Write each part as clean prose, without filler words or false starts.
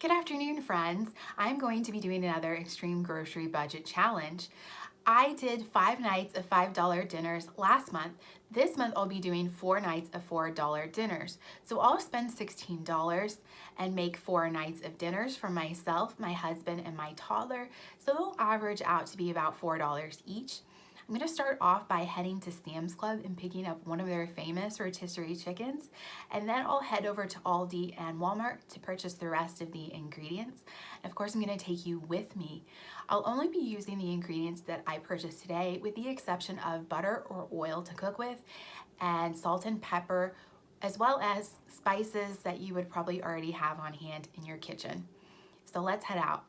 Good afternoon, friends. I'm going to be doing another extreme grocery budget challenge. I did 5 nights of $5 dinners last month. This month I'll be doing 4 nights of $4 dinners. So I'll spend $16 and make 4 nights of dinners for myself, my husband, and my toddler. So they'll average out to be about $4 each. I'm going to start off by heading to Sam's Club and picking up one of their famous rotisserie chickens, and then I'll head over to Aldi and Walmart to purchase the rest of the ingredients. And of course, I'm going to take you with me. I'll only be using the ingredients that I purchased today, with the exception of butter or oil to cook with, and salt and pepper, as well as spices that you would probably already have on hand in your kitchen. So let's head out.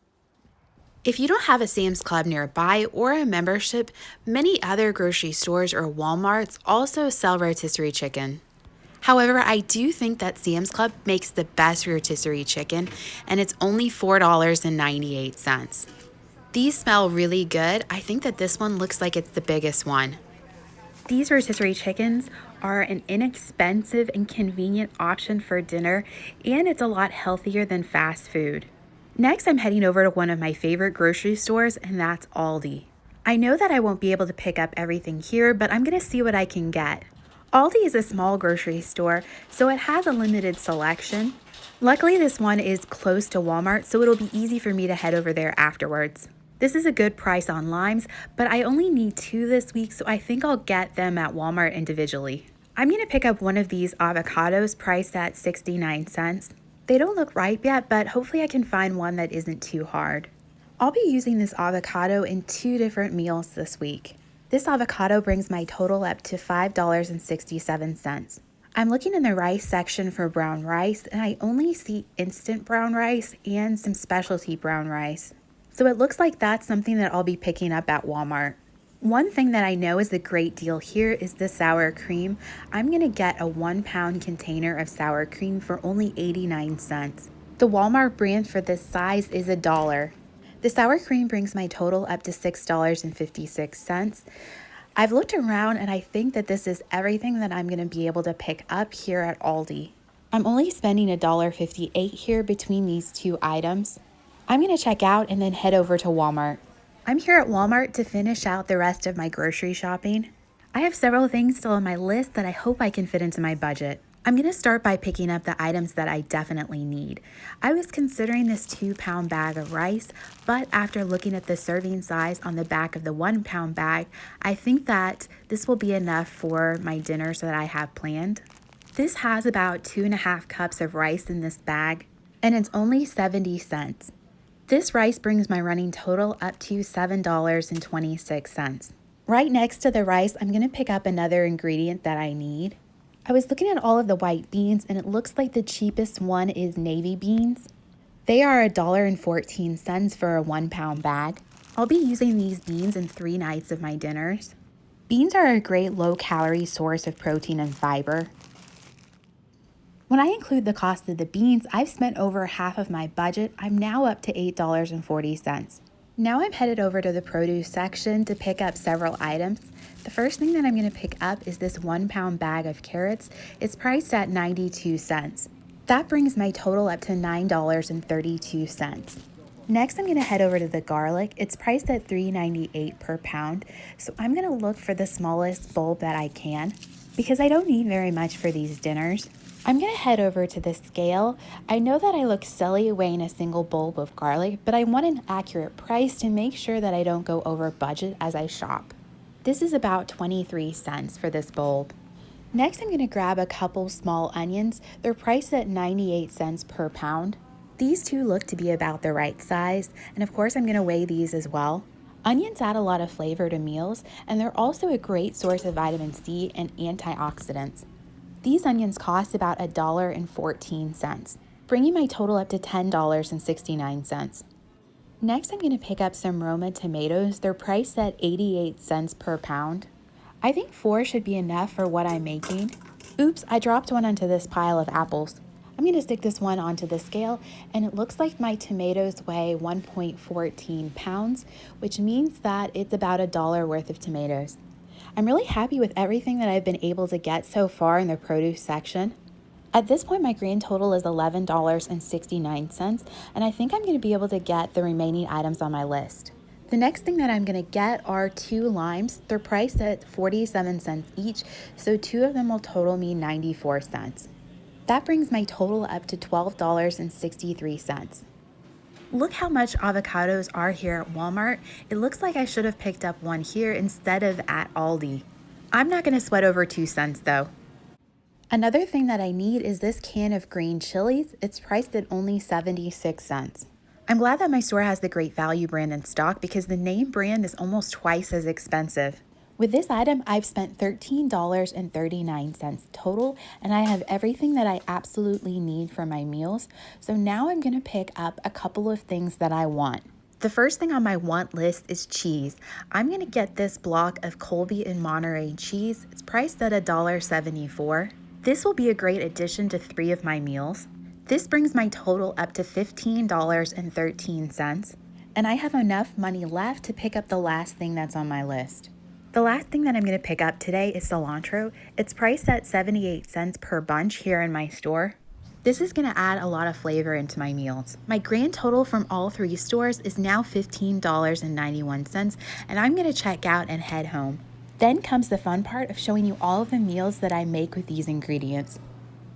If you don't have a Sam's Club nearby or a membership, many other grocery stores or Walmarts also sell rotisserie chicken. However, I do think that Sam's Club makes the best rotisserie chicken, and it's only $4.98. These smell really good. I think that this one looks like it's the biggest one. These rotisserie chickens are an inexpensive and convenient option for dinner, and it's a lot healthier than fast food. Next, I'm heading over to one of my favorite grocery stores, and that's Aldi. I know that I won't be able to pick up everything here, but I'm going to see what I can get. Aldi is a small grocery store, so it has a limited selection. Luckily, this one is close to Walmart, so it'll be easy for me to head over there afterwards. This is a good price on limes, but I only need 2 this week, so I think I'll get them at Walmart individually. I'm going to pick up one of these avocados priced at 69 cents. They don't look ripe yet, but hopefully I can find one that isn't too hard. I'll be using this avocado in 2 different meals this week. This avocado brings my total up to $5.67. I'm looking in the rice section for brown rice, and I only see instant brown rice and some specialty brown rice. So it looks like that's something that I'll be picking up at Walmart. One thing that I know is a great deal here is the sour cream. I'm going to get a 1-pound container of sour cream for only 89 cents. The Walmart brand for this size is $1. The sour cream brings my total up to $6.56. I've looked around and I think that this is everything that I'm going to be able to pick up here at Aldi. I'm only spending $1.58 here between these 2 items. I'm going to check out and then head over to Walmart. I'm here at Walmart to finish out the rest of my grocery shopping. I have several things still on my list that I hope I can fit into my budget. I'm going to start by picking up the items that I definitely need. I was considering this 2-pound bag of rice, but after looking at the serving size on the back of the 1-pound bag, I think that this will be enough for my dinners that I have planned. This has about 2.5 cups of rice in this bag, and it's only 70 cents. This rice brings my running total up to $7.26. Right next to the rice, I'm going to pick up another ingredient that I need. I was looking at all of the white beans, and it looks like the cheapest one is navy beans. They are $1.14 for a 1-pound bag. I'll be using these beans in 3 nights of my dinners. Beans are a great low-calorie source of protein and fiber. When I include the cost of the beans, I've spent over half of my budget. I'm now up to $8.40. Now I'm headed over to the produce section to pick up several items. The first thing that I'm going to pick up is this 1-pound bag of carrots. It's priced at 92 cents. That brings my total up to $9.32. Next, I'm going to head over to the garlic. It's priced at $3.98 per pound. So I'm going to look for the smallest bulb that I can because I don't need very much for these dinners. I'm going to head over to the scale. I know that I look silly weighing a single bulb of garlic, but I want an accurate price to make sure that I don't go over budget as I shop. This is about 23 cents for this bulb. Next, I'm going to grab a couple small onions. They're priced at 98 cents per pound. These 2 look to be about the right size, and of course I'm going to weigh these as well. Onions add a lot of flavor to meals, and they're also a great source of vitamin C and antioxidants. These onions cost about $1.14, bringing my total up to $10.69. Next, I'm going to pick up some Roma tomatoes. They're priced at 88 cents per pound. I think 4 should be enough for what I'm making. Oops, I dropped one onto this pile of apples. I'm going to stick this one onto the scale, and it looks like my tomatoes weigh 1.14 pounds, which means that it's about $1 worth of tomatoes. I'm really happy with everything that I've been able to get so far in the produce section. At this point, my grand total is $11.69, and I think I'm going to be able to get the remaining items on my list. The next thing that I'm going to get are 2 limes. They're priced at 47 cents each, so 2 of them will total me 94 cents. That brings my total up to $12.63. Look how much avocados are here at Walmart. It looks like I should have picked up one here instead of at Aldi. I'm not going to sweat over 2 cents though. Another thing that I need is this can of green chilies. It's priced at only 76 cents. I'm glad that my store has the Great Value brand in stock because the name brand is almost twice as expensive. With this item, I've spent $13.39 total, and I have everything that I absolutely need for my meals. So now I'm going to pick up a couple of things that I want. The first thing on my want list is cheese. I'm going to get this block of Colby and Monterey cheese. It's priced at $1.74. This will be a great addition to 3 of my meals. This brings my total up to $15.13, and I have enough money left to pick up the last thing that's on my list. The last thing that I'm going to pick up today is cilantro. It's priced at 78 cents per bunch here in my store. This is going to add a lot of flavor into my meals. My grand total from all 3 stores is now $15.91, and I'm going to check out and head home. Then comes the fun part of showing you all of the meals that I make with these ingredients.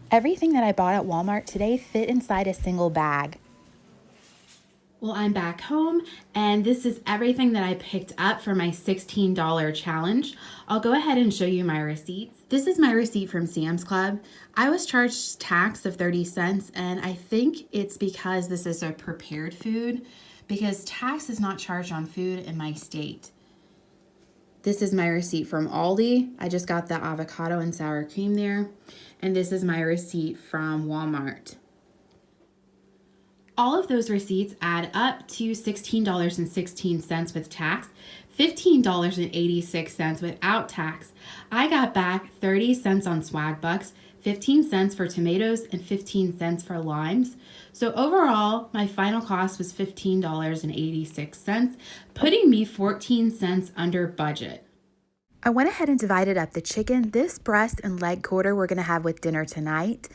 Everything that I bought at Walmart today fit inside a single bag. Well, I'm back home, and this is everything that I picked up for my $16 challenge. I'll go ahead and show you my receipts. This is my receipt from Sam's Club. I was charged tax of 30 cents, and I think it's because this is a prepared food, because tax is not charged on food in my state. This is my receipt from Aldi. I just got the avocado and sour cream there. And this is my receipt from Walmart. All of those receipts add up to $16.16 with tax, $15.86 without tax. I got back 30 cents on swag bucks, 15 cents for tomatoes, and 15 cents for limes. So overall, my final cost was $15.86, putting me 14 cents under budget. I went ahead and divided up the chicken. This breast and leg quarter we're going to have with dinner tonight.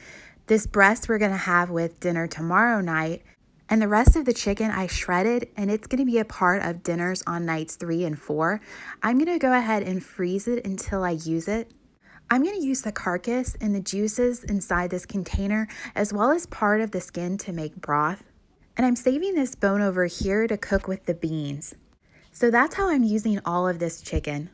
This breast we're going to have with dinner tomorrow night. And the rest of the chicken I shredded, and it's going to be a part of dinners on nights 3 and 4. I'm going to go ahead and freeze it until I use it. I'm going to use the carcass and the juices inside this container as well as part of the skin to make broth. And I'm saving this bone over here to cook with the beans. So that's how I'm using all of this chicken.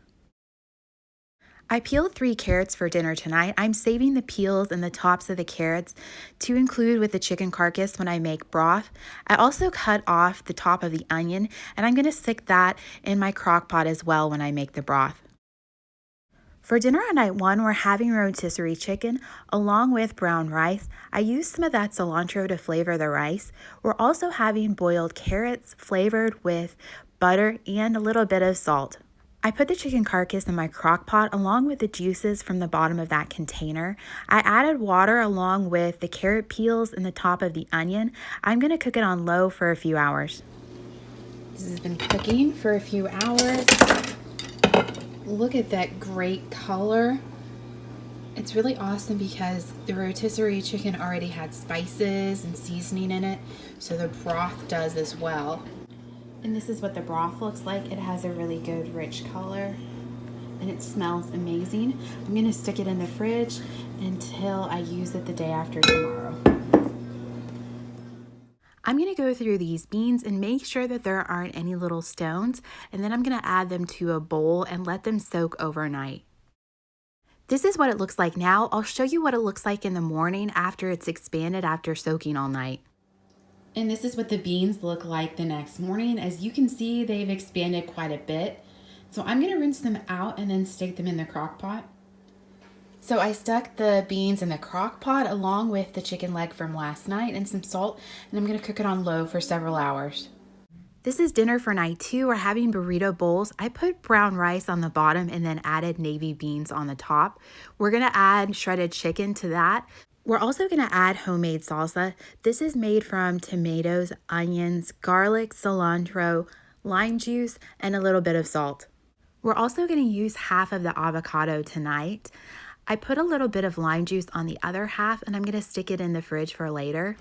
I peeled 3 carrots for dinner tonight. I'm saving the peels and the tops of the carrots to include with the chicken carcass when I make broth. I also cut off the top of the onion, and I'm going to stick that in my crock pot as well when I make the broth. For dinner on night 1, we're having rotisserie chicken along with brown rice. I used some of that cilantro to flavor the rice. We're also having boiled carrots flavored with butter and a little bit of salt. I put the chicken carcass in my crock pot along with the juices from the bottom of that container. I added water along with the carrot peels and the top of the onion. I'm going to cook it on low for a few hours. This has been cooking for a few hours. Look at that great color. It's really awesome because the rotisserie chicken already had spices and seasoning in it, so the broth does as well. And this is what the broth looks like. It has a really good rich color and it smells amazing. I'm going to stick it in the fridge until I use it the day after tomorrow. I'm going to go through these beans and make sure that there aren't any little stones, and then I'm going to add them to a bowl and let them soak overnight. This is what it looks like now. I'll show you what it looks like in the morning after it's expanded after soaking all night. And this is what the beans look like the next morning. As you can see, they've expanded quite a bit. So I'm going to rinse them out and then stick them in the crock pot. So I stuck the beans in the crock pot along with the chicken leg from last night and some salt, and I'm going to cook it on low for several hours. This is dinner for night 2. We're having burrito bowls. I put brown rice on the bottom and then added navy beans on the top. We're going to add shredded chicken to that. We're also going to add homemade salsa. This is made from tomatoes, onions, garlic, cilantro, lime juice, and a little bit of salt. We're also going to use half of the avocado tonight. I put a little bit of lime juice on the other half and I'm going to stick it in the fridge for later.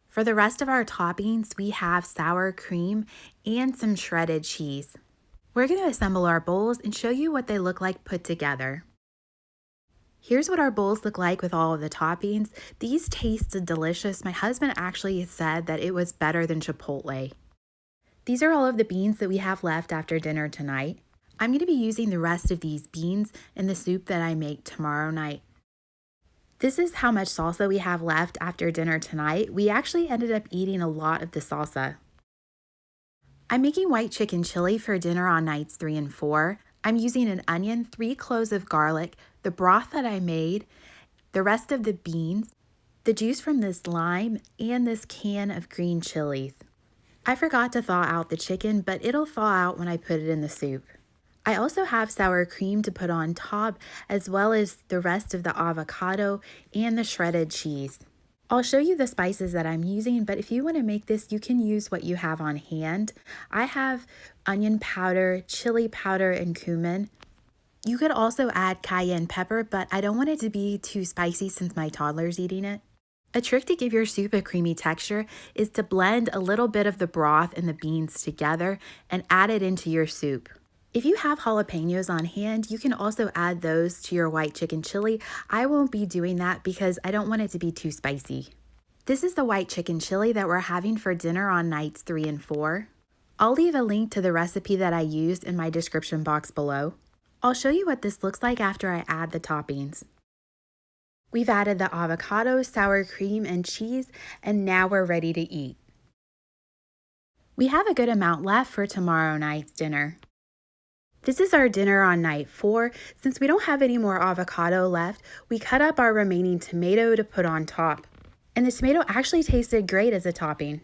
For the rest of our toppings, we have sour cream and some shredded cheese. We're going to assemble our bowls and show you what they look like put together. Here's what our bowls look like with all of the toppings. These tasted delicious. My husband actually said that it was better than Chipotle. These are all of the beans that we have left after dinner tonight. I'm going to be using the rest of these beans in the soup that I make tomorrow night. This is how much salsa we have left after dinner tonight. We actually ended up eating a lot of the salsa. I'm making white chicken chili for dinner on nights 3 and 4. I'm using an onion, 3 cloves of garlic, the broth that I made, the rest of the beans, the juice from this lime, and this can of green chilies. I forgot to thaw out the chicken, but it'll thaw out when I put it in the soup. I also have sour cream to put on top, as well as the rest of the avocado and the shredded cheese. I'll show you the spices that I'm using, but if you want to make this, you can use what you have on hand. I have onion powder, chili powder, and cumin. You could also add cayenne pepper, but I don't want it to be too spicy since my toddler's eating it. A trick to give your soup a creamy texture is to blend a little bit of the broth and the beans together and add it into your soup. If you have jalapenos on hand, you can also add those to your white chicken chili. I won't be doing that because I don't want it to be too spicy. This is the white chicken chili that we're having for dinner on nights 3 and 4. I'll leave a link to the recipe that I used in my description box below. I'll show you what this looks like after I add the toppings. We've added the avocado, sour cream, and cheese, and now we're ready to eat. We have a good amount left for tomorrow night's dinner. This is our dinner on night 4. Since we don't have any more avocado left, we cut up our remaining tomato to put on top. And the tomato actually tasted great as a topping.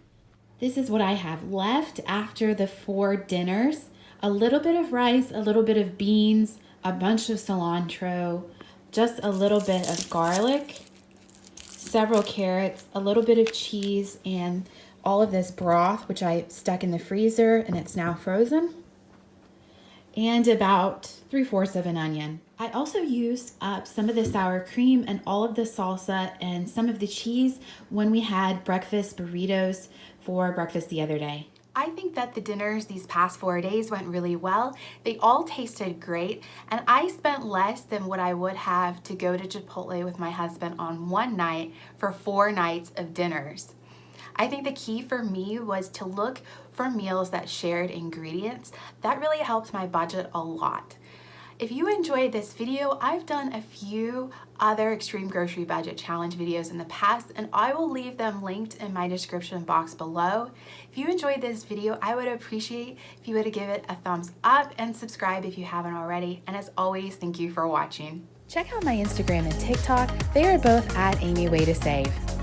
This is what I have left after the 4 dinners. A little bit of rice, a little bit of beans, a bunch of cilantro, just a little bit of garlic, several carrots, a little bit of cheese, and all of this broth, which I stuck in the freezer and it's now frozen, and about 3/4 of an onion. I also used up some of the sour cream and all of the salsa and some of the cheese when we had breakfast burritos for breakfast the other day. I think that the dinners these past 4 days went really well. They all tasted great, and I spent less than what I would have to go to Chipotle with my husband on one night for 4 nights of dinners. I think the key for me was to look for meals that shared ingredients. That really helped my budget a lot. If you enjoyed this video, I've done a few other extreme grocery budget challenge videos in the past, and I will leave them linked in my description box below. If you enjoyed this video, I would appreciate if you would give it a thumbs up and subscribe if you haven't already. And as always, thank you for watching. Check out my Instagram and TikTok. They are both at Amy Way to Save.